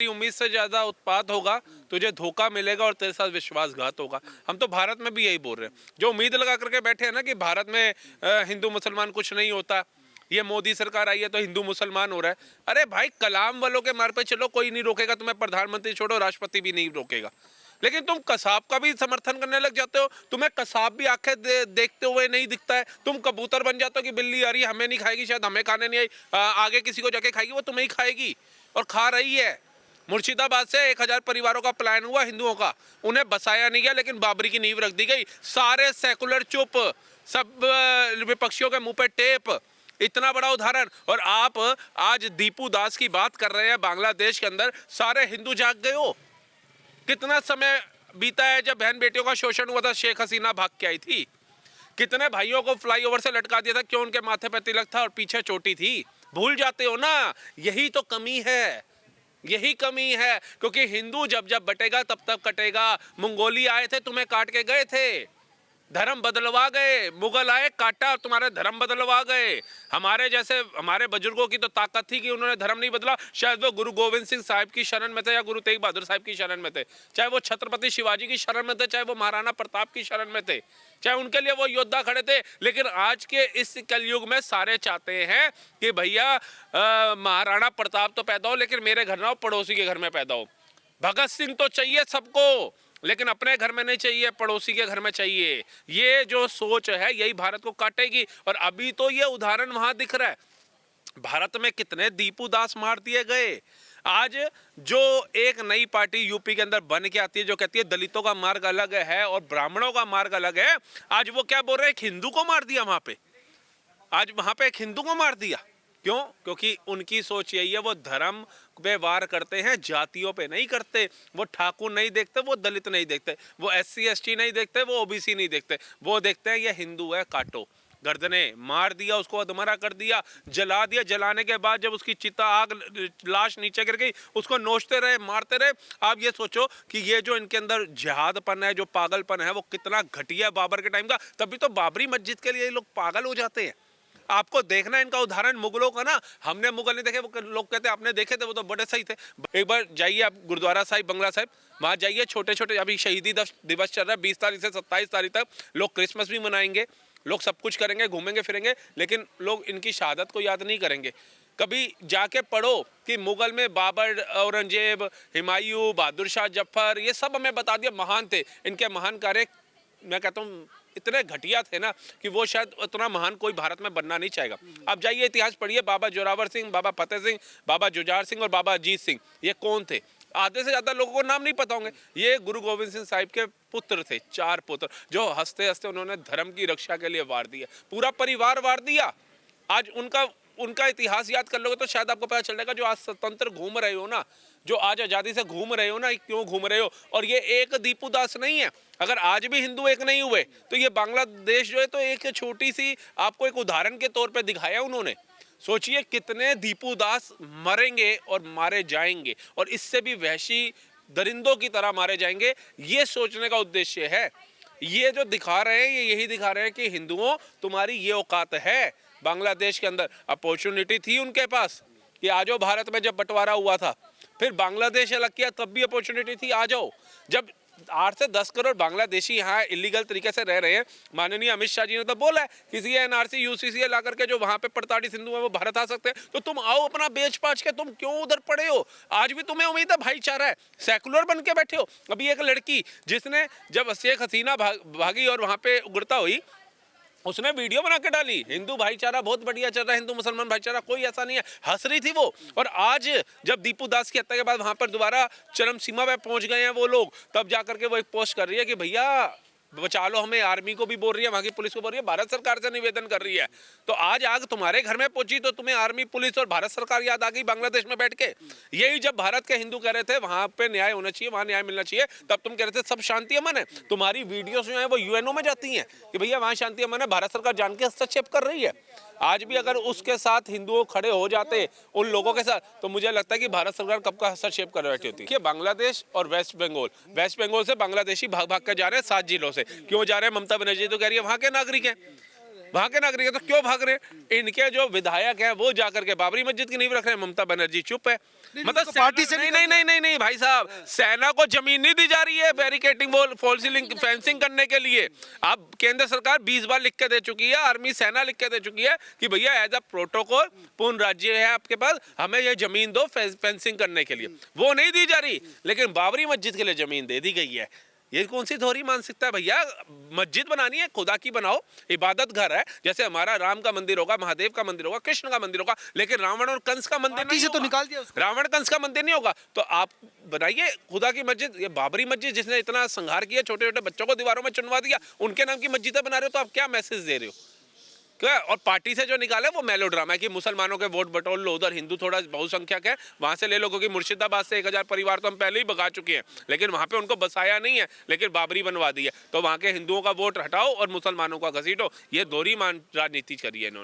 उम्मीद से ज्यादा उत्पात होगा, तुझे धोखा मिलेगा और तेरे साथ विश्वासघात होगा। हम तो भारत में भी यही बोल रहे हैं, जो उम्मीद लगा करके बैठे हैं ना कि भारत में हिंदू मुसलमान कुछ नहीं होता, ये मोदी सरकार आई है तो हिंदू मुसलमान हो रहा है। अरे भाई, कलाम वालों के मार्ग पे चलो, कोई नहीं रोकेगा तुम्हें, प्रधानमंत्री छोड़ो राष्ट्रपति भी नहीं रोकेगा। लेकिन तुम कसाब का भी समर्थन करने लग जाते हो, तुम्हें कसाब भी आंखें देखते हुए नहीं दिखता है। तुम कबूतर बन जाते हो कि बिल्ली आ रही है, हमें नहीं खाएगी, शायद हमें खाने नहीं आई, आगे किसी को जाके खाएगी, वो तुम्हें ही खाएगी और खा रही है। मुर्शिदाबाद से 1000 परिवारों का पलायन हुआ हिंदुओं का, उन्हें बसाया नहीं गया, लेकिन बाबरी की नींव रख दी गई। सारे सेकुलर चुप, सब विपक्षियों के मुंह पे टेप। इतना बड़ा उदाहरण, और आप आज दीपू दास की बात कर रहे हैं। बांग्लादेश के अंदर सारे हिंदू जाग गए हो। कितना समय बीता है जब बहन बेटियों का शोषण हुआ था, शेख हसीना भाग के आई थी। कितने भाइयों को फ्लाईओवर से लटका दिया था, क्यों? उनके माथे पे तिलक था और पीछे चोटी थी। भूल जाते हो ना, यही तो कमी है, यही कमी है। क्योंकि हिंदू जब जब बटेगा तब तब कटेगा। मंगोली आए थे, तुम्हें काट के गए थे, धर्म बदलवा गए। मुगल आए, काटा और तुम्हारे धर्म बदलवा गए। हमारे जैसे हमारे बुजुर्गों की तो ताकत थी कि उन्होंने धर्म नहीं बदला। शायद वो गुरु गोविंद सिंह साहिब की शरण में थे या गुरु तेग बहादुर साहिब की शरण में थे, चाहे वो छत्रपति शिवाजी की शरण में थे, चाहे वो महाराणा प्रताप की शरण में थे, चाहे उनके लिए वो योद्धा खड़े थे। लेकिन आज के इस कलयुग में सारे चाहते हैं कि भैया महाराणा प्रताप तो पैदा हो, लेकिन मेरे घर ना हो, पड़ोसी के घर में पैदा हो। भगत सिंह तो चाहिए सबको, लेकिन अपने घर में नहीं चाहिए, पड़ोसी के घर में चाहिए। ये जो सोच है यही भारत को काटेगी। और अभी तो ये उदाहरण वहां दिख रहा है। भारत में कितने दीपू दास मार दिए गए। आज जो एक नई पार्टी यूपी के अंदर बन के आती है, जो कहती है दलितों का मार्ग अलग है और ब्राह्मणों का मार्ग अलग है, आज वो क्या बोल रहे हैं, एक हिंदू को मार दिया वहां पे। आज वहां पे एक हिंदू को मार दिया, क्यों? क्योंकि उनकी सोच यही है, वो धर्म पे वार करते हैं, जातियों पे नहीं करते। वो ठाकुर नहीं देखते, वो दलित नहीं देखते, वो SC ST नहीं देखते, वो OBC नहीं देखते। वो देखते हैं ये हिंदू है, काटो। गर्दने मार दिया, उसको अधमरा कर दिया, जला दिया। जलाने के बाद जब उसकी चिता आग, लाश नीचे गिर गई, उसको नोचते रहे, मारते रहे। आप ये सोचो कि ये जो इनके अंदर जिहादपन है, जो पागलपन है, वो कितना घटिया बाबर के टाइम का। तभी तो बाबरी मस्जिद के लिए ये लोग पागल हो जाते हैं। आपको देखना है इनका उदाहरण मुगलों का ना। हमने मुगल नहीं देखे, वो लोग कहते हैं आपने देखे थे, वो तो बड़े सही थे। एक बार जाइए आप गुरुद्वारा साहिब, बंगला साहिब, वहाँ जाइए। छोटे छोटे अभी शहीदी दिवस चल रहा है, 20 तारीख से 27 तारीख तक। लोग क्रिसमस भी मनाएंगे, लोग सब कुछ करेंगे, घूमेंगे फिरेंगे, लेकिन लोग इनकी शहादत को याद नहीं करेंगे। कभी जाके पढ़ो कि मुगल में बाबर, औरंगजेब, हुमायूं, बहादुर शाह जफर, ये सब हमें बता दिया महान थे। इनके महान कार्य मैं कहता हूँ इतने घटिया थे ना कि वो शायद उतना महान कोई भारत में बनना नहीं चाहेगा। आप जाइए इतिहास पढ़िए, बाबा जोरावर सिंह, बाबा फतेह सिंह, बाबा जुझार सिंह और बाबा अजीत सिंह, ये कौन थे? आधे से ज्यादा लोगों को नाम नहीं पता होंगे। ये गुरु गोविंद सिंह साहिब के पुत्र थे, 4 पुत्र, जो हंसते हंसते उन्होंने धर्म की रक्षा के लिए वार दिया, पूरा परिवार वार दिया। आज उनका इतिहास याद कर लोगे तो शायद आपको पता चल जाएगा। जो आज स्वतंत्र घूम रहे हो ना, जो आज आज़ादी से घूम रहे हो ना, क्यों घूम रहे हो? और ये एक दीपू दास नहीं है। अगर आज भी हिंदू एक नहीं हुए तो ये बांग्लादेश जो है तो एक छोटी सी आपको एक उदाहरण के तौर पे दिखाया उन्होंने। सोचिए कितने दीपू दास मरेंगे और मारे जाएंगे, और इससे भी वहशी दरिंदों की तरह मारे जाएंगे। ये सोचने का उद्देश्य है। ये जो दिखा रहे हैं, ये यही दिखा रहे हैं कि हिंदुओं तुम्हारी ये औकात है। बांग्लादेश के अंदर अपॉर्चुनिटी थी उनके पास कि आ जाओ। भारत में जब बंटवारा हुआ था, फिर बांग्लादेश अलग किया, तब भी अपॉर्चुनिटी थी, आ जाओ। जब 8 से 10 करोड़ बांग्लादेशी यहाँ इलीगल तरीके से रह रहे हैं, माननीय अमित शाह जी ने तो बोला है किसी NRC UCC ला करके जो वहाँ पे प्रताड़ित हिंदू है वो भारत आ सकते हैं। तो तुम आओ अपना बेच पाच के, तुम क्यों उधर पड़े हो? आज भी तुम्हें उम्मीद है भाईचारा है, सेकुलर बन के बैठे हो। अभी एक लड़की जिसने जब शेख हसीना भागी और वहाँ पे उग्रता हुई, उसने वीडियो बना के डाली, हिंदू भाईचारा बहुत बढ़िया चल रहा है, हिंदू मुसलमान भाईचारा कोई ऐसा नहीं है, हंस रही थी वो। और आज जब दीपू दास की हत्या के बाद वहां पर दोबारा चरम सीमा पे पहुंच गए हैं वो लोग, तब जाकर के वो एक पोस्ट कर रही है कि भैया बचा लो हमें। आर्मी को भी बोल रही है, वहां की पुलिस को बोल रही है, भारत सरकार से निवेदन कर रही है। तो आज आग तुम्हारे घर में पहुंची तो तुम्हें आर्मी, पुलिस और भारत सरकार याद आ गई बांग्लादेश में बैठ के। यही जब भारत के हिंदू कह रहे थे वहां पे न्याय होना चाहिए, वहां न्याय मिलना चाहिए, तब तुम कह रहे थे सब शांति अमन है। तुम्हारी वीडियोस जो है वो UNO में जाती हैं कि भैया वहां शांति अमन है, भारत सरकार जान के हस्तक्षेप कर रही है। आज भी अगर उसके साथ हिंदुओं खड़े हो जाते उन लोगों के साथ, तो मुझे लगता है कि भारत सरकार कब का हस्तक्षेप कर बैठी होती है। बांग्लादेश और वेस्ट बंगाल से बांग्लादेशी भाग भाग कर जा रहे हैं 7 जिलों से। क्यों जा रहे हैं? ममता बनर्जी तो कह रही है वहां के नागरिक हैं। वहां के नागरिक हैं, तो क्यों भाग रहे हैं? इनके जो विधायक हैं वो जाकर के बाबरी मस्जिद की नींव रख रहे हैं, ममता बनर्जी चुप है। मतलब पार्टी से नहीं नहीं नहीं नहीं नहीं भाई साहब, सेना को जमीन नहीं दी जा रही है barricading wall fall ceiling fencing करने के लिए। अब केंद्र सरकार 20 बार लिख के दे चुकी है, आर्मी सेना लिख के दे चुकी है कि भैया एज अ प्रोटोकॉल पूर्ण राज्य है आपके पास, हमें ये जमीन दो फेंसिंग करने के लिए। वो नहीं दी जा रही, लेकिन बाबरी मस्जिद के लिए जमीन दे दी गई है। ये कौन सी दोहरी मानसिकता है भैया? मस्जिद बनानी है खुदा की बनाओ, इबादत घर है, जैसे हमारा राम का मंदिर होगा, महादेव का मंदिर होगा, कृष्ण का मंदिर होगा, लेकिन रावण और कंस का मंदिर नहीं से तो होगा। निकाल दिया उसको। रावण कंस का मंदिर नहीं होगा, तो आप बनाइए खुदा की मस्जिद। ये बाबरी मस्जिद जिसने इतना संहार किया, छोटे छोटे बच्चों को दीवारों में चुनवा दिया, उनके नाम की मस्जिदें बना रहे हो, तो आप क्या मैसेज दे रहे हो? क्या? और पार्टी से जो निकाले वो मेलोड्रामा है कि मुसलमानों के वोट बटोर लो, उधर हिंदू थोड़ा बहुसंख्यक है वहां से ले लो, क्योंकि मुर्शिदाबाद से 1000 परिवार तो हम पहले ही भगा चुके हैं, लेकिन वहां पे उनको बसाया नहीं है, लेकिन बाबरी बनवा दी है, तो वहां के हिंदुओं का वोट हटाओ और मुसलमानों का घसीटो। ये दोहरी राजनीति करी है इन्होंने।